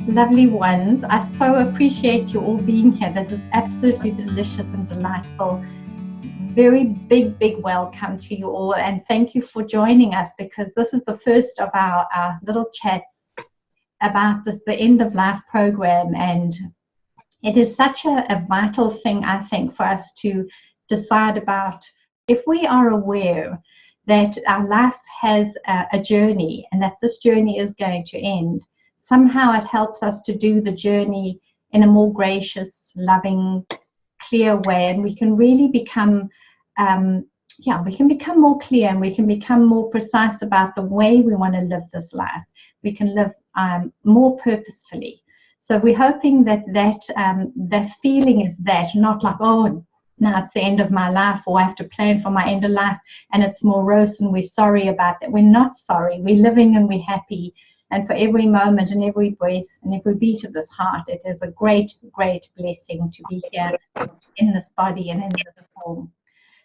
lovely ones. I so appreciate you all being here. This is absolutely delicious and delightful. Very big welcome to you all, and thank you for joining us, because this is the first of our little chats about the end of life program, and it is such a vital thing, I think, for us to decide about. If we are aware that our life has a journey and that this journey is going to end, somehow it helps us to do the journey in a more gracious, loving, clear way, and we can really become we can become more clear, and we can become more precise about the way we want to live this life. We can live more purposefully. So we're hoping that feeling is that, not like, oh, now it's the end of my life, or I have to plan for my end of life and it's morose and we're sorry about that. We're not sorry. We're living and we're happy. And for every moment and every breath and every beat of this heart, it is a great blessing to be here in this body and in this form.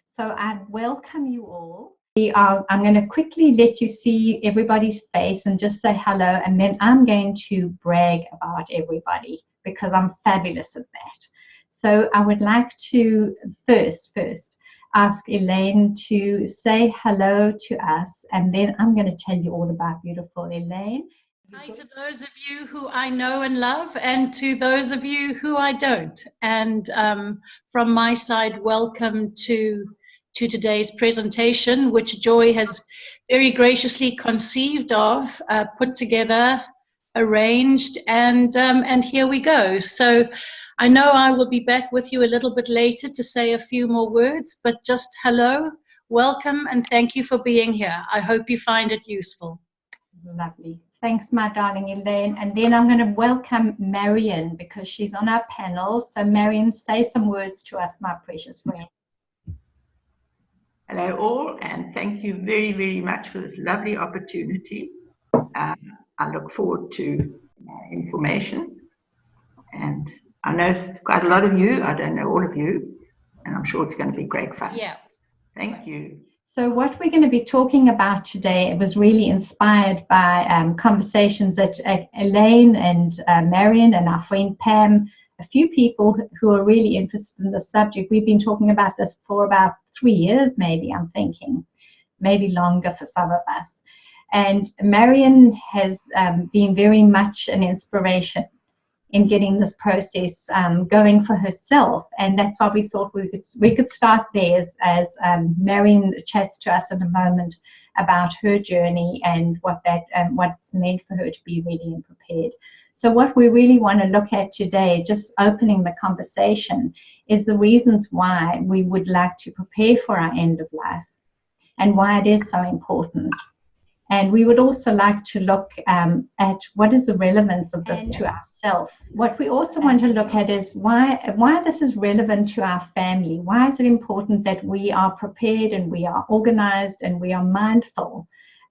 So I welcome you all. I'm going to quickly let you see everybody's face and just say hello, and then I'm going to brag about everybody because I'm fabulous at that. So I would like to first ask Elaine to say hello to us, and then I'm going to tell you all about beautiful Elaine. Hi to those of you who I know and love, and to those of you who I don't. And from my side, welcome to today's presentation, which Joy has very graciously conceived of, put together, arranged, and here we go. So I know I will be back with you a little bit later to say a few more words, but just hello, welcome, and thank you for being here. I hope you find it useful. Lovely. Thanks, my darling Elaine. And then I'm going to welcome Marion, because she's on our panel. So Marion, say some words to us, my precious friend. Hello all, and thank you very much for this lovely opportunity. I look forward to information, and I know quite a lot of you. I don't know all of you, and I'm sure it's going to be great fun. Yeah. Thank you. So what we're going to be talking about today, it was really inspired by conversations that Elaine and Marion and our friend Pam, a few people who are really interested in the subject. We've been talking about this for about 3 years, maybe, I'm thinking, maybe longer for some of us. And Marion has been very much an inspiration in getting this process going for herself, and that's why we thought we could start there as Marion chats to us in a moment about her journey and what's meant for her to be ready and prepared. So what we really want to look at today, just opening the conversation, is the reasons why we would like to prepare for our end of life and why it is so important. And we would also like to look at what is the relevance of this to ourselves. What we also want to look at is why this is relevant to our family. Why is it important that we are prepared and we are organized and we are mindful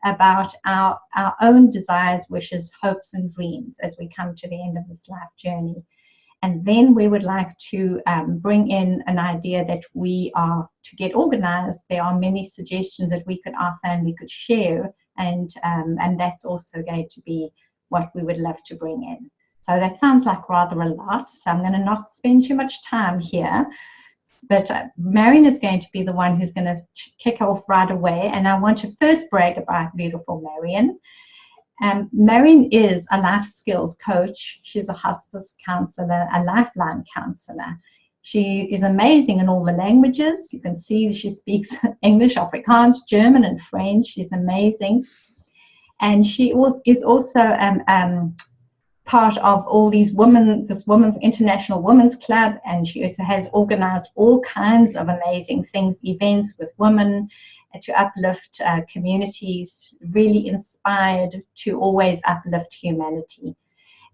about our own desires, wishes, hopes, and dreams as we come to the end of this life journey. And then we would like to bring in an idea that we are to get organized. There are many suggestions that our family could share, and that's also going to be what we would love to bring in. So that sounds like rather a lot, so I'm going to not spend too much time here. But Marion is going to be the one who's going to kick off right away. And I want to first brag about beautiful Marion. Marion is a life skills coach. She's a hospice counselor, a lifeline counselor. She is amazing in all the languages. You can see she speaks English, Afrikaans, German, and French. She's amazing. And she is also part of all these this Women's International Women's Club, and she also has organized all kinds of amazing things, events with women to uplift communities, really inspired to always uplift humanity.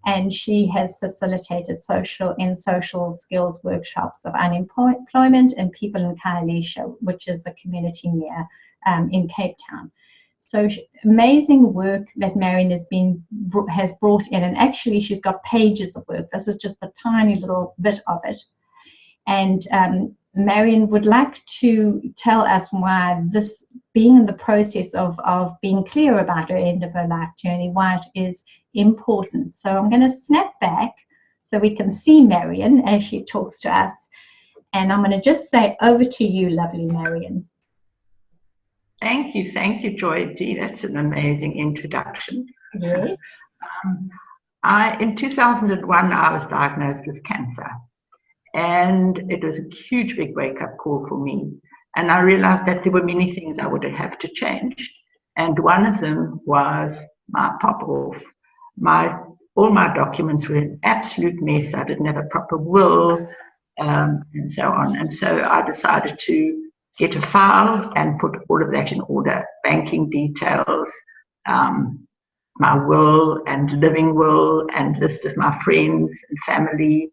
And she has facilitated social skills workshops of unemployment and people in Khayelitsha, which is a community near in Cape Town. So amazing work that Marion has brought in, and actually she's got pages of work. This is just a tiny little bit of it. And Marion would like to tell us why this being in the process of being clear about her end of her life journey, why it is important. So I'm going to snap back so we can see Marion as she talks to us. And I'm going to just say over to you, lovely Marion. Thank you, Joy D. That's an amazing introduction. Yes. In 2001, I was diagnosed with cancer, and it was a huge, big wake-up call for me. And I realized that there were many things I would have to change. And one of them was my pop-off. All my documents were an absolute mess. I didn't have a proper will, and so on. And so I decided to get a file and put all of that in order, banking details, my will and living will, and list of my friends and family.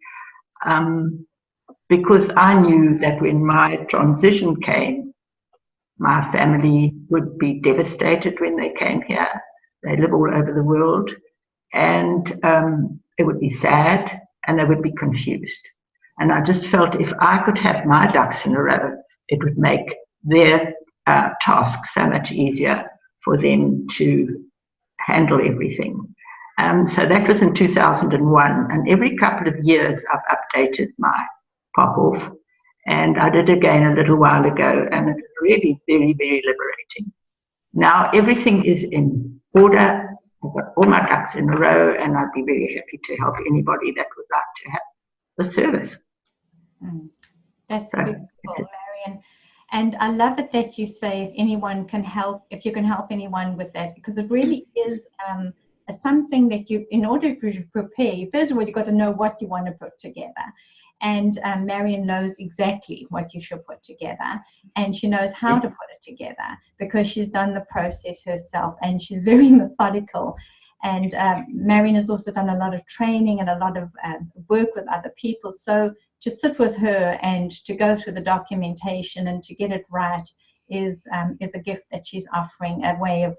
Because I knew that when my transition came, my family would be devastated when they came here. They live all over the world, and it would be sad, and they would be confused. And I just felt if I could have my ducks in a row, it would make their task so much easier for them to handle everything. So that was in 2001, and every couple of years I've updated my pop-off, and I did again a little while ago, and it's really very, very liberating. Now everything is in order. I've got all my ducks in a row, and I'd be very happy to help anybody that would like to have the service. That's beautiful, Marion. And I love it that you say if anyone can help, if you can help anyone with that, because it really is something that you, in order to prepare, first of all, you've got to know what you want to put together. And Marion knows exactly what you should put together, and she knows how to put it together because she's done the process herself, and she's very methodical. And Marion has also done a lot of training and a lot of work with other people. So to sit with her and to go through the documentation and to get it right is a gift that she's offering, a way of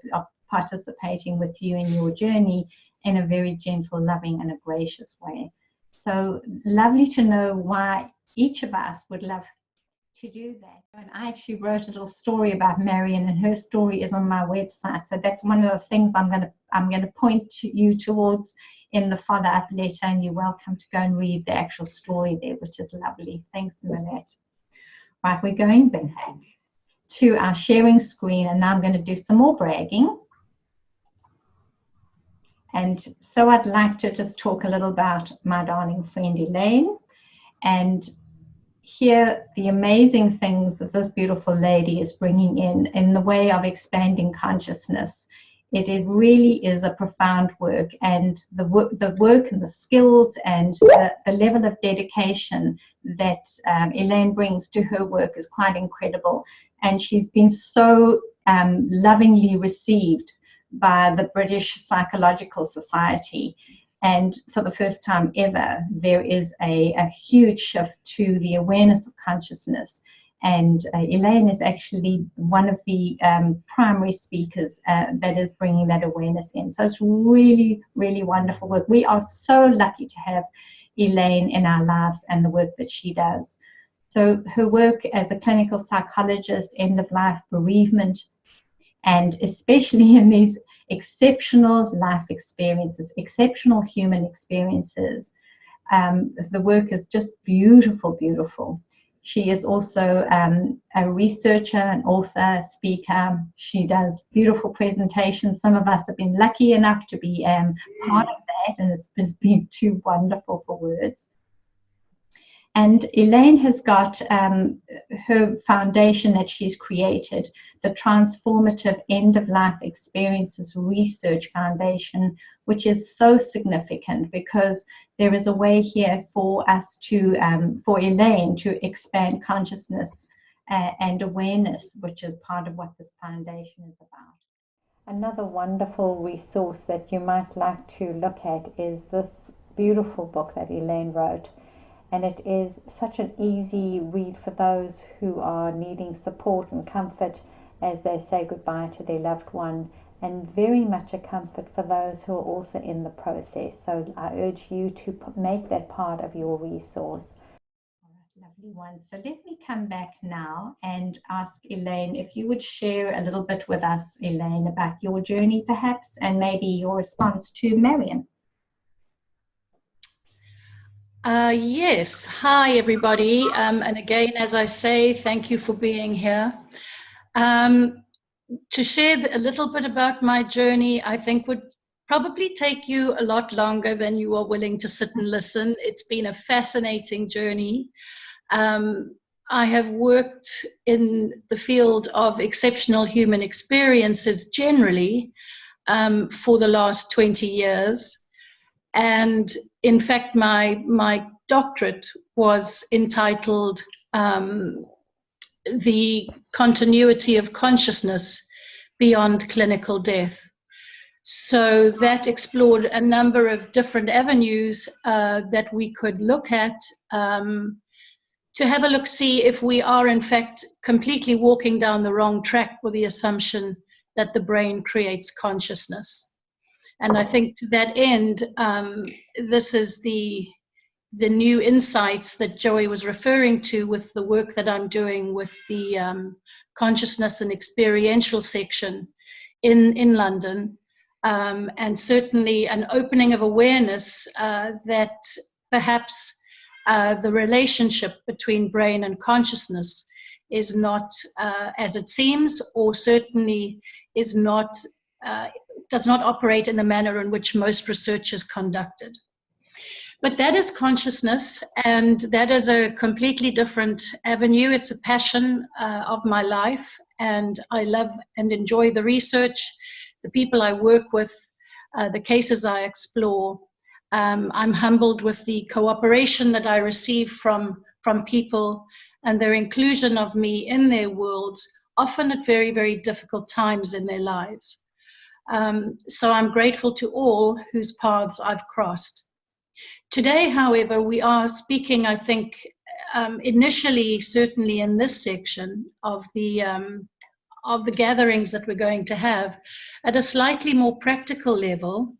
participating with you in your journey in a very gentle, loving, and a gracious way. So lovely to know why each of us would love to do that. And I actually wrote a little story about Marion, and her story is on my website. So that's one of the things I'm going to point to you towards in the follow-up letter, and you're welcome to go and read the actual story there, which is lovely. Thanks, Millette. Right, we're going back to our sharing screen, and now I'm going to do some more bragging. And so I'd like to just talk a little about my darling friend Elaine, and hear the amazing things that this beautiful lady is bringing in the way of expanding consciousness. It really is a profound work, and the work and the skills and the level of dedication that Elaine brings to her work is quite incredible. And she's been so lovingly received by the British Psychological Society. And for the first time ever, there is a huge shift to the awareness of consciousness. And Elaine is actually one of the primary speakers that is bringing that awareness in. So it's really, really wonderful work. We are so lucky to have Elaine in our lives and the work that she does. So her work as a clinical psychologist, end-of-life bereavement, and especially in these exceptional life experiences, exceptional human experiences. The work is just beautiful, beautiful. She is also a researcher, an author, speaker. She does beautiful presentations. Some of us have been lucky enough to be part of that, and it's just been too wonderful for words. And Elaine has got her foundation that she's created, the Transformative End-of-Life Experiences Research Foundation, which is so significant because there is a way here for us to, for Elaine to expand consciousness and awareness, which is part of what this foundation is about. Another wonderful resource that you might like to look at is this beautiful book that Elaine wrote. And it is such an easy read for those who are needing support and comfort as they say goodbye to their loved one, and very much a comfort for those who are also in the process. So I urge you to make that part of your resource. All right, lovely one. So let me come back now and ask Elaine if you would share a little bit with us, Elaine, about your journey perhaps, and maybe your response to Marion. Yes. Hi, everybody. And again, as I say, thank you for being here. To share a little bit about my journey, I think would probably take you a lot longer than you are willing to sit and listen. It's been a fascinating journey. I have worked in the field of exceptional human experiences generally for the last 20 years. And in fact, my doctorate was entitled The Continuity of Consciousness Beyond Clinical Death. So that explored a number of different avenues that we could look at to have a look, see if we are in fact completely walking down the wrong track with the assumption that the brain creates consciousness. And I think to that end, this is the new insights that Joey was referring to with the work that I'm doing with the consciousness and experiential section in London. And certainly an opening of awareness that perhaps the relationship between brain and consciousness is not as it seems, or certainly is not, does not operate in the manner in which most research is conducted. But that is consciousness, and that is a completely different avenue. It's a passion of my life, and I love and enjoy the research, the people I work with, the cases I explore. I'm humbled with the cooperation that I receive from people and their inclusion of me in their worlds, often at very, very difficult times in their lives. So I'm grateful to all whose paths I've crossed. Today, however, we are speaking, I think, initially, certainly in this section of the gatherings that we're going to have, at a slightly more practical level.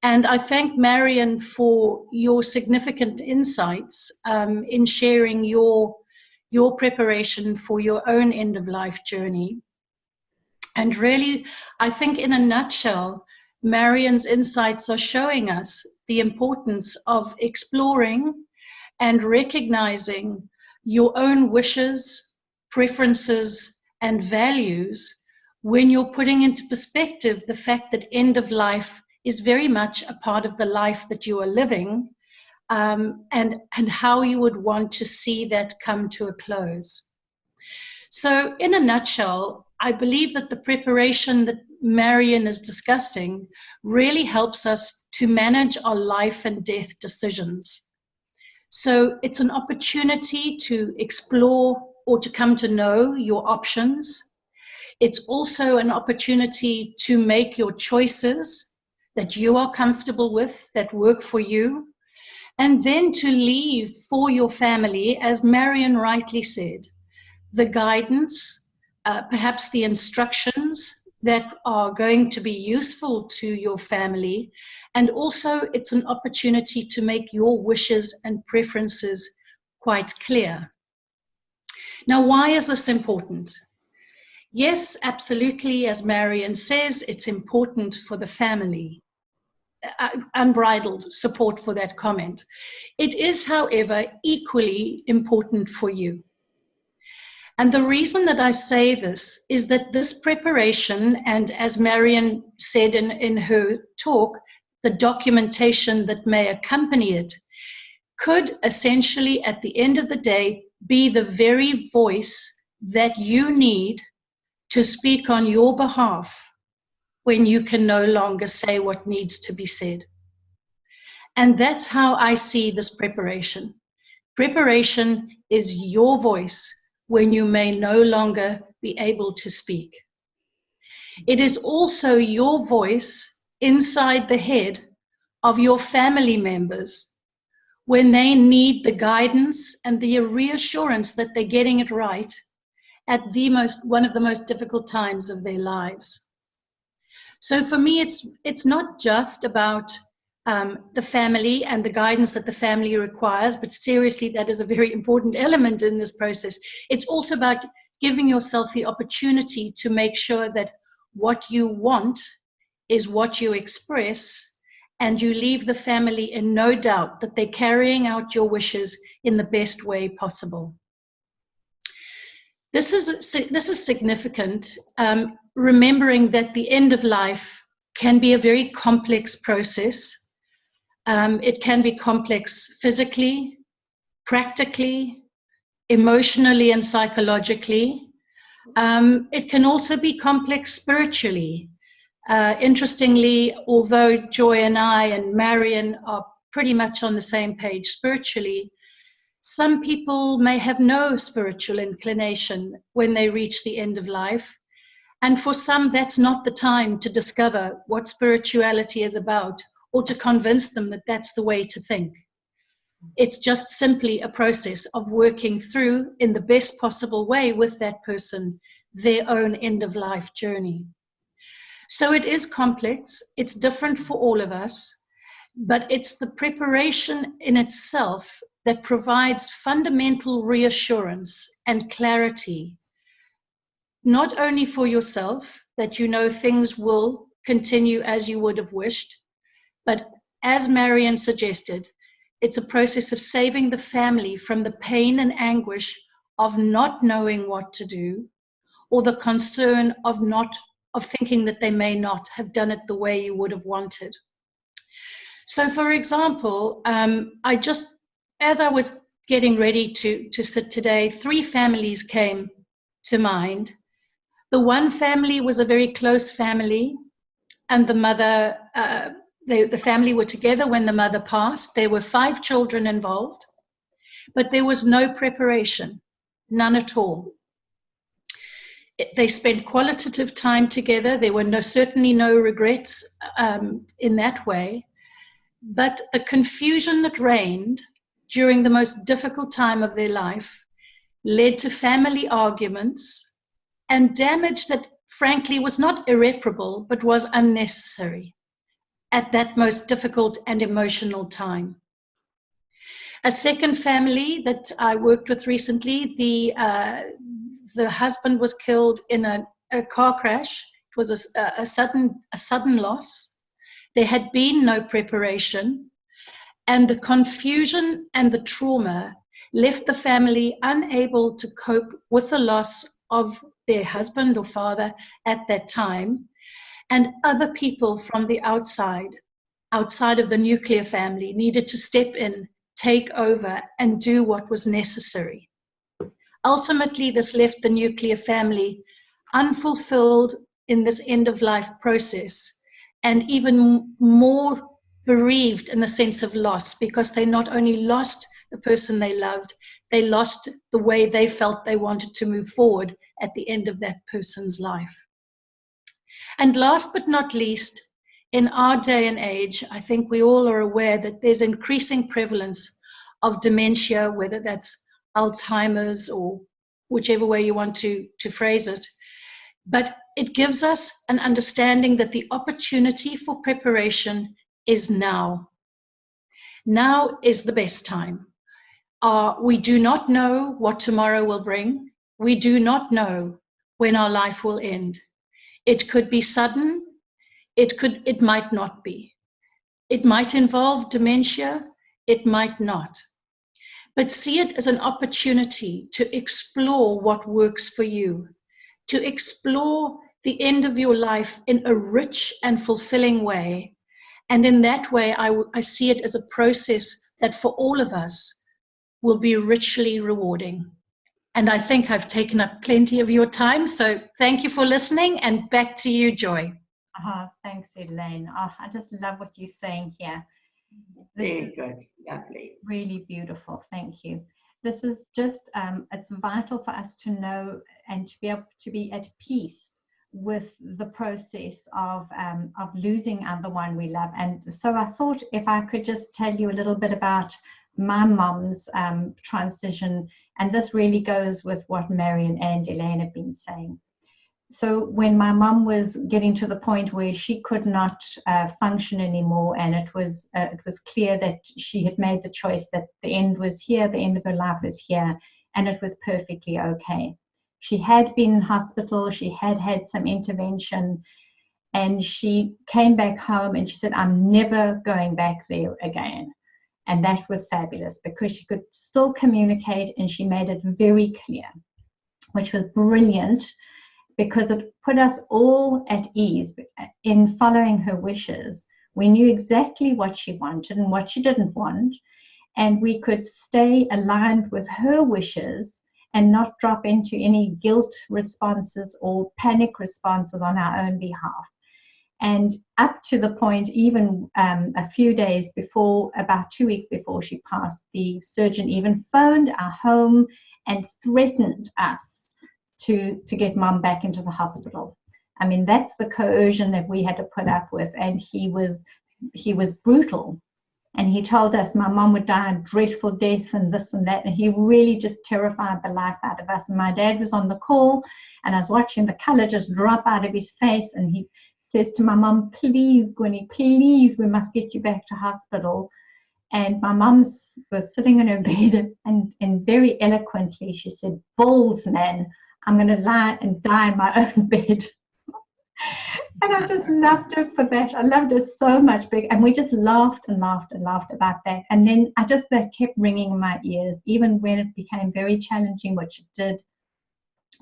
And I thank Marion for your significant insights in sharing your preparation for your own end-of-life journey. And really, I think in a nutshell, Marion's insights are showing us the importance of exploring and recognizing your own wishes, preferences, and values when you're putting into perspective the fact that end of life is very much a part of the life that you are living, and how you would want to see that come to a close. So in a nutshell, I believe that the preparation that Marion is discussing really helps us to manage our life and death decisions. So it's an opportunity to explore or to come to know your options. It's also an opportunity to make your choices that you are comfortable with, that work for you, and then to leave for your family, as Marion rightly said, the guidance, perhaps the instructions that are going to be useful to your family. And also it's an opportunity to make your wishes and preferences quite clear. Now, why is this important? Yes, absolutely, as Marion says, it's important for the family. Unbridled support for that comment. It is, however, equally important for you. And the reason that I say this is that this preparation, and as Marion said in her talk, the documentation that may accompany it, could essentially, at the end of the day, be the very voice that you need to speak on your behalf when you can no longer say what needs to be said. And that's how I see this preparation. Preparation is your voice when you may no longer be able to speak. It is also your voice inside the head of your family members when they need the guidance and the reassurance that they're getting it right at one of the most difficult times of their lives. So for me, it's not just about the family and the guidance that the family requires, but seriously, that is a very important element in this process. It's also about giving yourself the opportunity to make sure that what you want is what you express, and you leave the family in no doubt that they're carrying out your wishes in the best way possible. This is significant, remembering that the end of life can be a very complex process. It can be complex physically, practically, emotionally, and psychologically. It can also be complex spiritually. Interestingly, although Joy and I and Marion are pretty much on the same page spiritually, some people may have no spiritual inclination when they reach the end of life. And for some, that's not the time to discover what spirituality is about, or to convince them that that's the way to think. It's just simply a process of working through, in the best possible way with that person, their own end-of-life journey. So it is complex, it's different for all of us, but it's the preparation in itself that provides fundamental reassurance and clarity, not only for yourself, that you know things will continue as you would have wished, but as Marion suggested, it's a process of saving the family from the pain and anguish of not knowing what to do, or the concern of thinking that they may not have done it the way you would have wanted. So, for example, as I was getting ready to sit today, 3 families came to mind. The one family was a very close family, and the mother, the family were together when the mother passed. There were 5 children involved, but there was no preparation, none at all. They spent qualitative time together. There were certainly no regrets in that way. But the confusion that reigned during the most difficult time of their life led to family arguments and damage that, frankly, was not irreparable, but was unnecessary at that most difficult and emotional time. A second family that I worked with recently, the husband was killed in a car crash. It was a sudden loss. There had been no preparation, and the confusion and the trauma left the family unable to cope with the loss of their husband or father at that time, and other people from the outside of the nuclear family, needed to step in, take over, and do what was necessary. Ultimately, this left the nuclear family unfulfilled in this end-of-life process, and even more bereaved in the sense of loss, because they not only lost the person they loved, they lost the way they felt they wanted to move forward at the end of that person's life. And last but not least, in our day and age, I think we all are aware that there's increasing prevalence of dementia, whether that's Alzheimer's or whichever way you want to phrase it. But it gives us an understanding that the opportunity for preparation is now. Now is the best time. We do not know what tomorrow will bring. We do not know when our life will end. It could be sudden. It might not be. It might involve dementia. It might not. But see it as an opportunity to explore what works for you, to explore the end of your life in a rich and fulfilling way. And in that way, I see it as a process that for all of us will be richly rewarding. And I think I've taken up plenty of your time. So thank you for listening, and back to you, Joy. Thanks, Elaine. I just love what you're saying here. Very good, lovely. Really beautiful, thank you. This is just, it's vital for us to know and to be able to be at peace with the process of losing the one we love. And so I thought if I could just tell you a little bit about my mom's transition, and this really goes with what Marion and Elaine have been saying. so when my mum was getting to the point where she could not function anymore, and it was clear that she had made the choice that the end was here, the end of her life is here, and it was perfectly okay. She had been in hospital, she had had some intervention, and she came back home and she said, I'm never going back there again. And that was fabulous because she could still communicate, and she made it very clear, which was brilliant, because it put us all at ease in following her wishes. We knew exactly what she wanted and what she didn't want, and we could stay aligned with her wishes and not drop into any guilt responses or panic responses on our own behalf. And up to the point, even a few days before, about 2 weeks before she passed, the surgeon even phoned our home and threatened us to get mum back into the hospital. I mean, that's the coercion that we had to put up with. And he was brutal. And he told us my mum would die a dreadful death and this and that. And he really just terrified the life out of us. And my dad was on the call, and I was watching the colour just drop out of his face. And he says to my mum, please, Gwynnie, please, we must get you back to hospital. And my mum was sitting in her bed, and very eloquently she said, balls, man, I'm going to lie and die in my own bed. And I just loved her for that. I loved her so much. And we just laughed and laughed and laughed about that. And then that kept ringing in my ears, even when it became very challenging, which it did.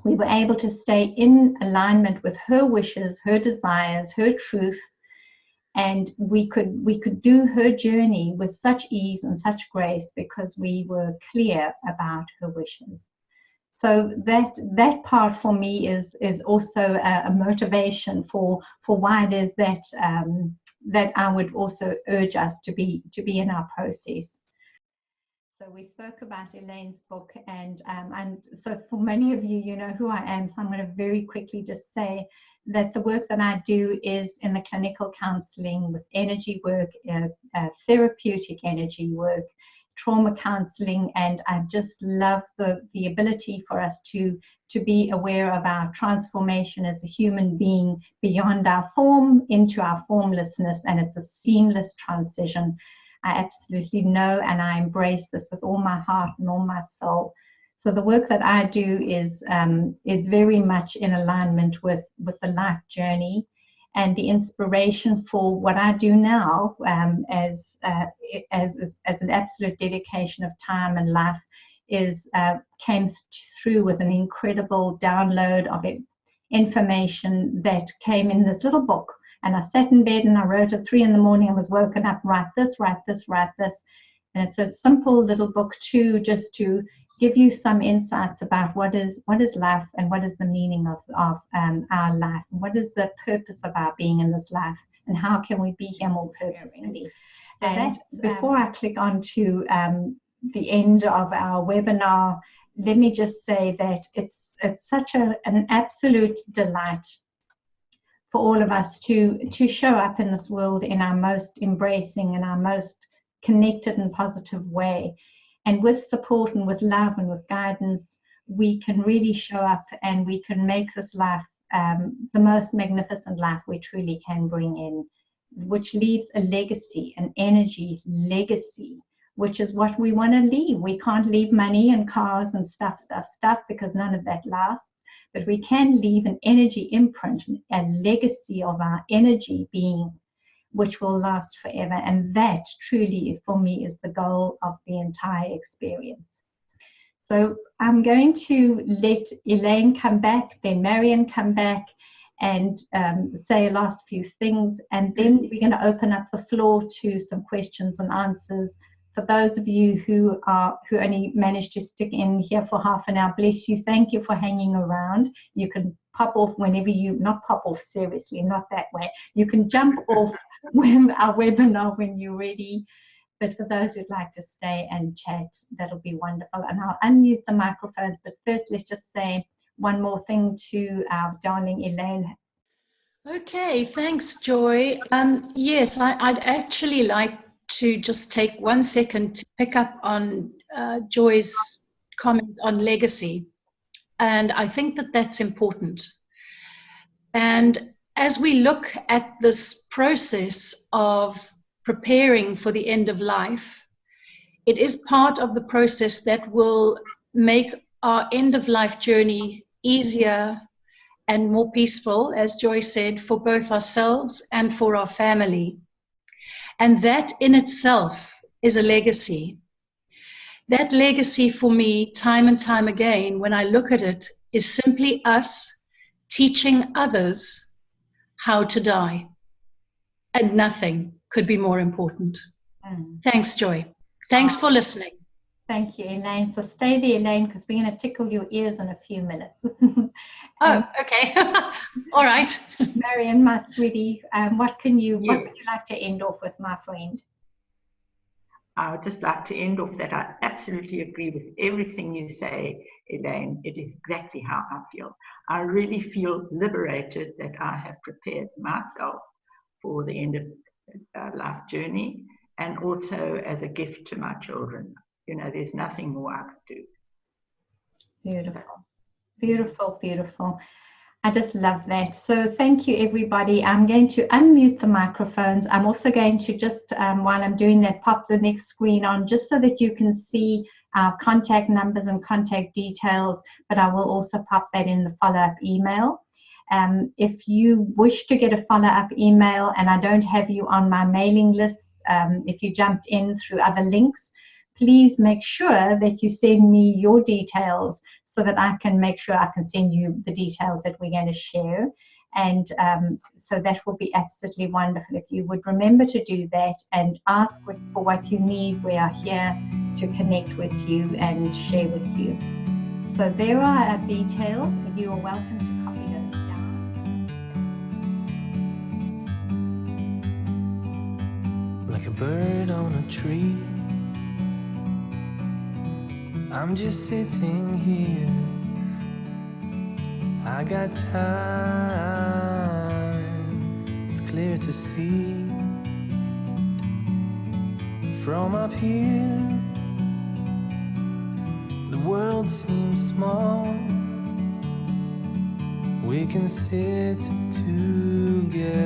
We were able to stay in alignment with her wishes, her desires, her truth. And we could do her journey with such ease and such grace because we were clear about her wishes. So that part for me is also a motivation for why it is that I would also urge us to be in our process. So we spoke about Elaine's book, and so for many of you, you know who I am. So I'm going to very quickly just say that the work that I do is in the clinical counselling with energy work, therapeutic energy work, trauma counseling, and I just love the ability for us to be aware of our transformation as a human being beyond our form into our formlessness, and it's a seamless transition. I absolutely know, and I embrace this with all my heart and all my soul. So the work that I do is very much in alignment with the life journey. And the inspiration for what I do now, as an absolute dedication of time and life, came through with an incredible download of information that came in this little book. And I sat in bed and I wrote at 3 a.m. I was woken up, write this, write this, write this. And it's a simple little book too, just to give you some insights about what is life and what is the meaning of our life, and what is the purpose of our being in this life, and how can we be here more purposefully. And before I click on to the end of our webinar, let me just say that it's such an absolute delight for all of us to show up in this world in our most embracing and our most connected and positive way. And with support and with love and with guidance, we can really show up and we can make this life the most magnificent life we truly can bring in, which leaves a legacy, an energy legacy, which is what we want to leave. We can't leave money and cars and stuff, because none of that lasts. But we can leave an energy imprint, a legacy of our energy being, which will last forever. And that truly, for me, is the goal of the entire experience. So I'm going to let Elaine come back, then Marion come back and say a last few things. And then we're going to open up the floor to some questions and answers. For those of you who only managed to stick in here for half an hour, bless you. Thank you for hanging around. You can pop off whenever not pop off, seriously, not that way. You can jump off our webinar when you're ready. But for those who'd like to stay and chat, that'll be wonderful. And I'll unmute the microphones. But first, let's just say one more thing to our darling Elaine. Okay, thanks, Joy. Yes, I'd actually like to just take 1 second to pick up on Joy's comment on legacy. And I think that that's important. And as we look at this process of preparing for the end of life, it is part of the process that will make our end of life journey easier and more peaceful, as Joy said, for both ourselves and for our family. And that in itself is a legacy. That legacy for me, time and time again, when I look at it, is simply us teaching others how to die. And nothing could be more important. Thanks, Joy. Thanks for listening. Thank you, Elaine. So stay there, Elaine, because we're going to tickle your ears in a few minutes. Oh, okay. All right. Marion, my sweetie, what would you like to end off with, my friend? I would just like to end off that I absolutely agree with everything you say, Elaine. It is exactly how I feel. I really feel liberated that I have prepared myself for the end of life journey, and also as a gift to my children. You know, there's nothing more I could do. Beautiful, beautiful, beautiful. I just love that. So thank you, everybody. I'm going to unmute the microphones. I'm also going to just, while I'm doing that, pop the next screen on just so that you can see our contact numbers and contact details, but I will also pop that in the follow-up email. If you wish to get a follow-up email and I don't have you on my mailing list, if you jumped in through other links, please make sure that you send me your details so that I can make sure I can send you the details that we're going to share. And so that will be absolutely wonderful. If you would remember to do that and ask for what you need, we are here to connect with you and share with you. So there are our details. You are welcome to copy those down. Like a bird on a tree, I'm just sitting here. I got time, it's clear to see. From up here, the world seems small. We can sit together